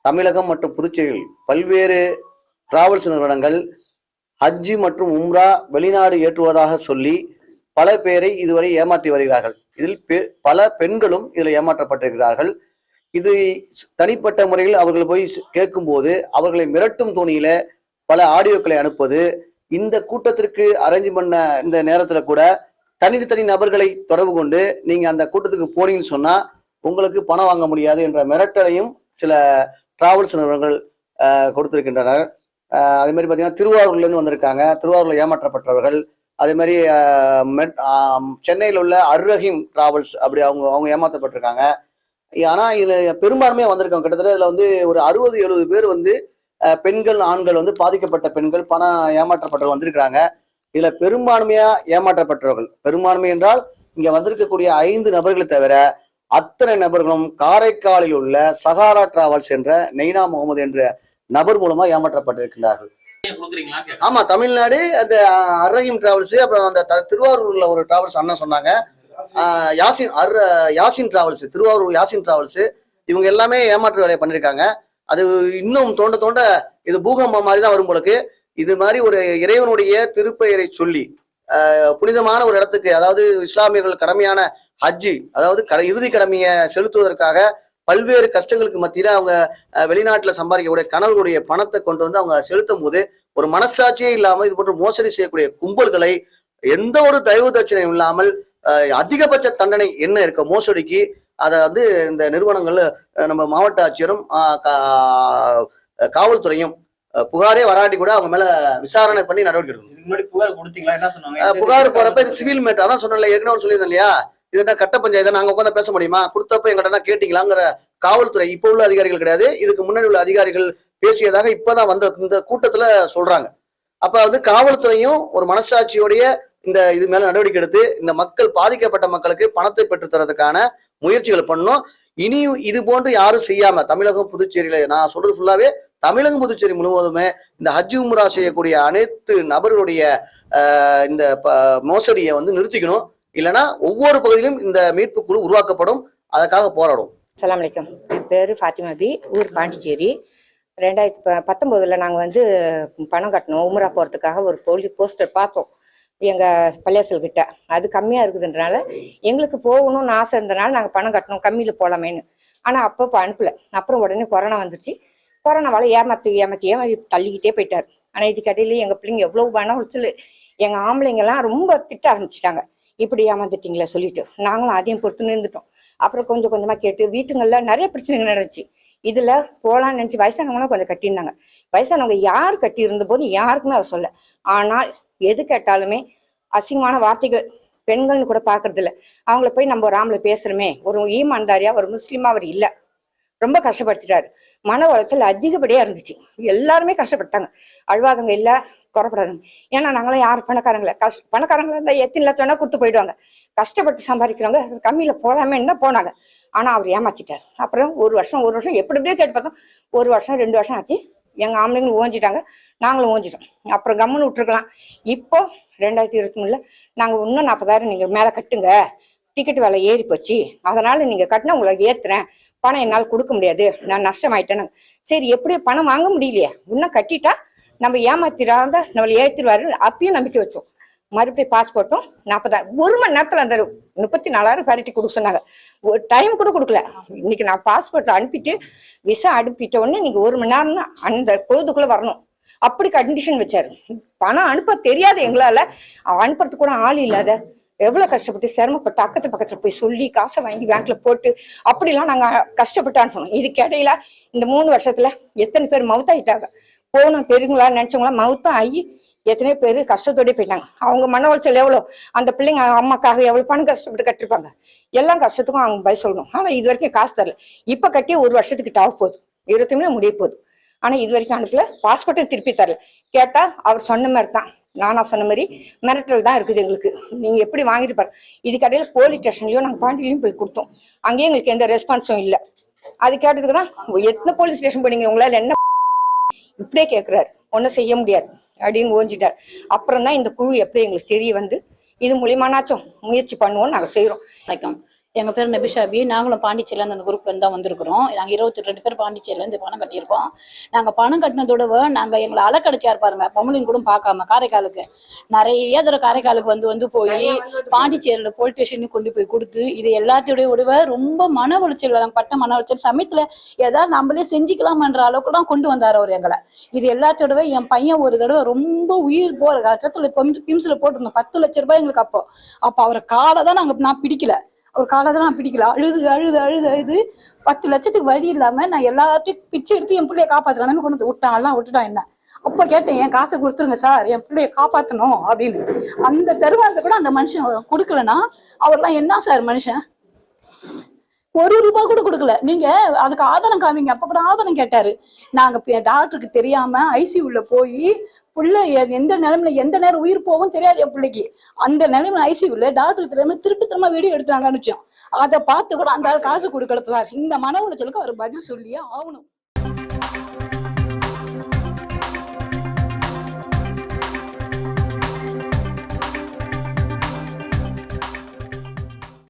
தமிழகம் மற்றும் புதுச்சேரியில் பல்வேறு டிராவல்ஸ் நிறுவனங்கள் ஹஜ்ஜி மற்றும் உம்ரா வெளிநாடு ஏற்றுவதாக சொல்லி பல பேரை இதுவரை ஏமாற்றி வருகிறார்கள். இதில் பல பெண்களும் இதில் ஏமாற்றப்பட்டிருக்கிறார்கள். இது தனிப்பட்ட முறையில் அவர்கள் போய் கேட்கும் போது அவர்களை மிரட்டும் தோணியில பல ஆடியோக்களை அனுப்புவது, இந்த கூட்டத்திற்கு அரேஞ்ச் பண்ண இந்த நேரத்துல கூட தனி நபர்களை தொடர்பு கொண்டு நீங்க அந்த கூட்டத்துக்கு போனீங்கன்னு சொன்னா உங்களுக்கு பணம் வாங்க முடியாது என்ற மிரட்டலையும் சில டிராவல்ஸ் நிறுவனங்கள் கொடுத்திருக்கின்றனர். அதே மாதிரி பார்த்தீங்கன்னா திருவாரூர்ல இருந்து வந்திருக்காங்க, திருவாரூர்ல ஏமாற்றப்பட்டவர்கள். அதே மாதிரி சென்னையில் உள்ள அர்ரஹீம் டிராவல்ஸ் அப்படி அவங்க ஏமாற்றப்பட்டிருக்காங்க. ஆனா இதுல பெரும்பான்மையா வந்திருக்காங்க. கிட்டத்தட்ட இதுல வந்து ஒரு 60-70 பேர் வந்து பெண்கள் ஆண்கள் வந்து பாதிக்கப்பட்ட பெண்கள் பணம் ஏமாற்றப்பட்டவர்கள் வந்திருக்கிறாங்க. இதுல பெரும்பான்மையா ஏமாற்றப்பட்டவர்கள், பெரும்பான்மை என்றால் இங்க வந்திருக்கக்கூடிய 5 நபர்களை தவிர அத்தனை நபர்களும் காரைக்காலில் உள்ள சஹாரா டிராவல்ஸ் என்ற நெய்னா முகமது என்ற நபர் மூலமா ஏமாற்றப்பட்டிருக்கிறார்கள். ஆமா, தமிழ்நாடு அந்த அர்ரஹீம் டிராவல்ஸ், அப்புறம் அந்த திருவாரூர்ல ஒரு டிராவல்ஸ் அண்ணன் சொன்னாங்க, யாசின் டிராவல்ஸ், திருவாரூர் யாசின் டிராவல்ஸ், இவங்க எல்லாமே ஏமாற்று வேலையை பண்ணிருக்காங்க. அது இன்னும் தோண்ட தோண்ட இது பூகம்பம் மாதிரி தான் வரும் போலக்கு. இது மாதிரி ஒரு இறைவனுடைய திருப்பெயரை சொல்லி புனிதமான ஒரு இடத்துக்கு, அதாவது இஸ்லாமியர்கள் கடமையான ஹஜ்ஜி, அதாவது இறுதி கடமையை செலுத்துவதற்காக பல்வேறு கஷ்டங்களுக்கு மத்தியில அவங்க வெளிநாட்டுல சம்பாதிக்கக்கூடிய கணவர்களுடைய பணத்தை கொண்டு வந்து அவங்க செலுத்தும் போது ஒரு மனசாட்சியே இல்லாமல் இது போன்ற மோசடி செய்யக்கூடிய கும்பல்களை எந்த ஒரு தயவு தட்சணையும் இல்லாமல் அதிகபட்ச தண்டனை என்ன இருக்க மோசடிக்கு அதை வந்து இந்த நிறுவனங்கள் நம்ம மாவட்ட ஆட்சியரும் காவல்துறையும் புகாரே வராட்டி கூட அவங்க மேல விசாரணை பண்ணி நடவடிக்கை எடுக்கணும். புகார் போறப்ப இது சிவில் மேட்டர், அதான் சொன்னல ஏற்கனவே சொல்லியிருந்தேன் இல்லையா, இதுதான் கட்ட பஞ்சாயத்தை நாங்க உட்காந்து பேச முடியுமா, கொடுத்தப்ப எங்கிட்ட கேட்டீங்களாங்கிற காவல்துறை இப்ப உள்ள அதிகாரிகள் கிடையாது, இதுக்கு முன்னாடி உள்ள அதிகாரிகள் பேசியதாக இப்பதான் வந்த இந்த கூட்டத்துல சொல்றாங்க. அப்ப வந்து காவல்துறையும் ஒரு மனசாட்சியோடைய இந்த இது மேல நடவடிக்கை எடுத்து இந்த மக்கள் பாதிக்கப்பட்ட மக்களுக்கு பணத்தை பெற்று தரதுக்கான முயற்சிகள் பண்ணும். இனியும் இது போன்று யாரும் செய்யாம தமிழகம் புதுச்சேரியில, நான் சொல்றது ஃபுல்லாவே தமிழகம் புதுச்சேரி முழுவதுமே இந்த ஹஜ் உம்ரா செய்யக்கூடிய அனைத்து நபர்களுடைய இந்த மோசடியை வந்து நிறுத்திக்கணும். இல்லைன்னா ஒவ்வொரு பகுதியிலும் இந்த மீட்பு குழு உருவாக்கப்படும், அதற்காக போராடும். அஸ்ஸலாமு அலைக்கும். என் பேரு ஃபாத்திமா பி, ஊர் பாண்டிச்சேரி. 2019 நாங்கள் வந்து பணம் கட்டணும் உம்ரா போகிறதுக்காக ஒரு போஸ்டர் பார்த்தோம் எங்கள் பள்ளியாசல் கிட்ட. அது கம்மியாக இருக்குதுன்றனால எங்களுக்கு போகணும்னு ஆசை இருந்தனால நாங்கள் பணம் கட்டணும், கம்மியில் போகலாமேன்னு. ஆனால் அப்போ அனுப்பலை. அப்புறம் உடனே கொரோனா வந்துச்சு. கொரோனாவால் ஏமாற்றி தள்ளிக்கிட்டே போயிட்டார். ஆனால் இதுக்கு இடையில எங்கள் பிள்ளைங்க எவ்வளோ பணம் உழைச்சல், எங்கள் ஆம்பளைங்கெல்லாம் ரொம்ப திட்ட ஆரம்பிச்சிட்டாங்க, இப்படி ஏமாந்துட்டீங்களா சொல்லிட்டு. நாங்களும் அதையும் பொறுத்து நின்றுட்டோம். அப்புறம் கொஞ்சம் கொஞ்சமாக கேட்டு வீட்டுங்களில் நிறைய பிரச்சனைகள் நடந்துச்சு. இதில் போகலான்னு நினச்சி வயசானவங்களும் கொஞ்சம் கட்டியிருந்தாங்க. வயசானவங்க யார் கட்டி இருந்த போது யாருக்குமே அவர் சொல்ல. ஆனால் எது கேட்டாலுமே அசிங்கமான வார்த்தைகள், பெண்கள்னு கூட பார்க்கறது இல்லை. அவங்கள போய் நம்ம ஒரு ஆம்பளை பேசுகிறோமே, ஒரு ஈமான்தாரியா ஒரு முஸ்லீமா அவர் இல்லை, ரொம்ப கஷ்டப்படுத்திட்டாரு. மன உளைச்சல் அதிகப்படியாக இருந்துச்சு. எல்லாருமே கஷ்டப்பட்டாங்க. அழுவாதவங்க இல்லை, குறப்படாதுங்க. ஏன்னா நாங்களாம் யார் பணக்காரங்கள பணக்காரங்களா இருந்தால் எத்தனை லட்சம் வேணா கொடுத்து போயிடுவாங்க. கஷ்டப்பட்டு சம்பாதிக்கிறவங்க கம்மியில் போகலாமேன்னு தான் போனாங்க. ஆனால் அவர் ஏமாத்திட்டார். அப்புறம் ஒரு வருஷம் எப்படியே கேட்டு பார்த்தோம். 1 வருஷம் 2 வருஷம் ஆச்சு. எங்கள் ஆம்பளைங்களும் ஓஞ்சிட்டாங்க, நாங்களும் ஓஞ்சிட்டோம். அப்புறம் கம்முன்னு விட்டுருக்கலாம். இப்போ 2023 நாங்கள் இன்னும் 40,000 நீங்கள் மேலே கட்டுங்க, டிக்கெட் விலை ஏறி போச்சு, அதனால நீங்கள் கட்டினா உங்களை ஏற்றுறேன், பணம் என்னால் கொடுக்க முடியாது, நான் நஷ்டமாயிட்டேன்னு. சரி, எப்படியோ பணம் வாங்க முடியலையே, இன்னும் கட்டிட்டா நம்ம ஏமாத்திராத நம்மளை ஏற்றிடுவாரு. அப்பயும் நம்பிக்கை வச்சோம். மறுபடியும் பாஸ்போர்ட்டும் 40,000 1 மணி நேரத்தில் அந்த 34,000 கரெக்டி கொடுக்க சொன்னாங்க. ஒரு டைம் கூட கொடுக்கல. இன்னைக்கு நான் பாஸ்போர்ட் அனுப்பிட்டு விசா அனுப்பிட்ட உடனே நீங்க 1 மணி நேரம் அந்த பொழுதுக்குள்ள வரணும், அப்படி கண்டிஷன் வச்சாரு. பணம் அனுப்ப தெரியாது எங்களால, அனுப்புறதுக்கு கூட ஆள் இல்லாத எவ்வளவு கஷ்டப்பட்டு சிரமப்பட்டு பக்கத்துல போய் சொல்லி காசை வாங்கி பேங்க்ல போட்டு அப்படிலாம் நாங்க கஷ்டப்பட்டு அனுப்பணும். இதுக்கு இடையில இந்த 3 வருஷத்துல எத்தனை பேர் மவுத்தாயிட்டாங்க. போகணும் பெருங்களா நினைச்சவங்களா மவுத்தம் ஆகி எத்தனையோ பேர் கஷ்டத்தோடய போயிட்டாங்க. அவங்க மன உளைச்சல் எவ்வளோ, அந்த பிள்ளைங்க அம்மாக்காக எவ்வளவு பணம் கஷ்டப்பட்டு கட்டிருப்பாங்க. எல்லா கஷ்டத்துக்கும் அவங்க பதில் சொல்லணும். ஆனா இது வரைக்கும் காசு தரல. இப்ப கட்டி 1 வருஷத்துக்கு டாவ் போகுது, 23 முடிய போகுது. ஆனா இது வரைக்கும் அனுப்பல, பாஸ்போர்ட்டும் திருப்பி தரல. கேட்டா அவர் சொன்ன மாதிரி தான், நானா சொன்ன மாதிரி மிரட்டல் தான் இருக்குது எங்களுக்கு, நீங்க எப்படி வாங்கிட்டு பாரு. இதுக்கு இடையில போலீஸ் ஸ்டேஷன்லயும் நாங்க பாண்டியிலையும் போய் கொடுத்தோம், அங்கேயும் எங்களுக்கு எந்த ரெஸ்பான்ஸும் இல்லை. அது கேட்டதுக்கு தான் எத்தனை போலீஸ் ஸ்டேஷன் போனீங்க, உங்களால என்ன இப்படியே கேட்கிறாரு, ஒன்றும் செய்ய முடியாது அப்படின்னு ஓஞ்சிட்டார். அப்புறம் தான் இந்த குழு எப்படி எங்களுக்கு தெரிய வந்து இது மூலியமானாச்சும் முயற்சி பண்ணுவோம்னு நாங்கள் செய்கிறோம். எங்கள் பேர் நபிஷாபி. நாங்களும் பாண்டிச்சேரியிலேருந்து அந்த குரூப்லேருந்து தான் வந்திருக்கிறோம். நாங்கள் 22 பேர் பாண்டிச்சேரியிலேருந்து பணம் கட்டியிருக்கோம். நாங்கள் பணம் கட்டினதோடவ நாங்கள் எங்களை அலக்கடிச்சார் பாருங்க, பம்பளிங் கூட பார்க்காம. காரைக்காலுக்கு நிறைய தடவை காரைக்காலுக்கு வந்து போய் பாண்டிச்சேரியில் போலீஸ் ஸ்டேஷனுக்கு கொண்டு போய் கொடுத்து இது எல்லாத்தையோட உடவை ரொம்ப மன உளைச்சல், நாங்கள் பட்ட மன உளைச்சல் சமயத்தில் ஏதாவது நம்மளே செஞ்சுக்கலாமன்ற அளவுக்கு தான் கொண்டு வந்தார் அவர் எங்களை. இது எல்லாத்தோடவே என் பையன் ஒரு தடவை ரொம்ப உயிர் போகிற கட்டத்தில் பிம்ஸில் போட்டிருந்தோம். 10 லட்ச ரூபாய் எங்களுக்கு அப்போ அவரை காலை தான் நான் பிடிக்கல. ஒரு காலத்தை நான் பிடிக்கல. அழுது 10 லட்சத்துக்கு வழி இல்லாம நான் எல்லாத்தையும் பிச்சை எடுத்து என் பிள்ளைய காப்பாத்துறான்னு கொண்டு விட்டுட்டான் என்ன. அப்ப கேட்டேன், என் காசை கொடுத்துருங்க சார், என் பிள்ளைய காப்பாத்தணும் அப்படின்னு. அந்த தருவாரத்தை கூட அந்த மனுஷன் கொடுக்கலன்னா அவர்லாம் என்ன சார் மனுஷன்? 1 ரூபாய் கூட கொடுக்கல. நீங்க அதுக்கு ஆதாரம் காமிங்க. அப்ப கூட ஆதாரம் கேட்டாரு. நாங்க டாக்டருக்கு தெரியாம ஐசியூல போய் பிள்ளை எந்த நிலைமையில எந்த நேரம் உயிர் போகும் தெரியாது என் பிள்ளைக்கு. அந்த நிலைமையில ஐசியூல டாக்டருக்கு தெரியாம திருப்பி வீடியோ எடுத்தாங்க அனுப்பிச்சோம். அதை பார்த்து கூட அந்த காசு கொடுக்கல. இந்த மன உளைச்சலுக்கு அவர் பதில் சொல்லியே ஆகணும்.